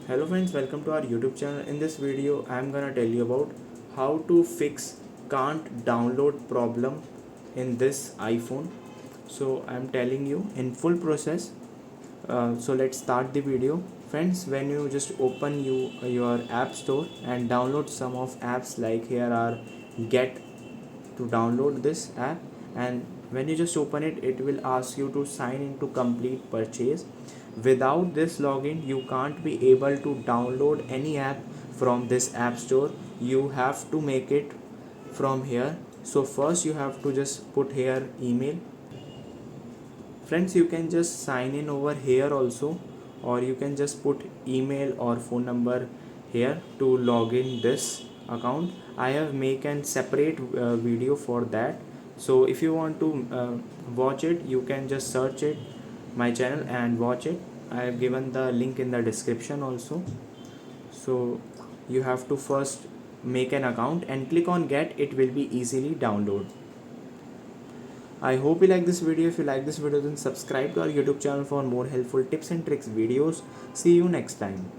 Hello friends, welcome to our YouTube channel. In this video I'm gonna tell you about how to fix can't download problem in this iPhone. So I'm telling you in full process. So let's start the video. Friends, when you just open your app store and download some of apps, like here are get to download this app, and when you just open it, it will ask you to sign in to complete purchase. Without this login you can't be able to download any app from this app store. You have to make it from here. So first you have to just put here email. Friends, you can just sign in over here also, or you can just put email or phone number here to log in this account. I have make an separate video for that. So if you want to watch it, you can just search it my channel and watch it. I have given the link in the description also. So you have to first make an account and click on get. It will be easily download. I hope you like this video. If you like this video, then subscribe to our YouTube channel for more helpful tips and tricks videos. See you next time.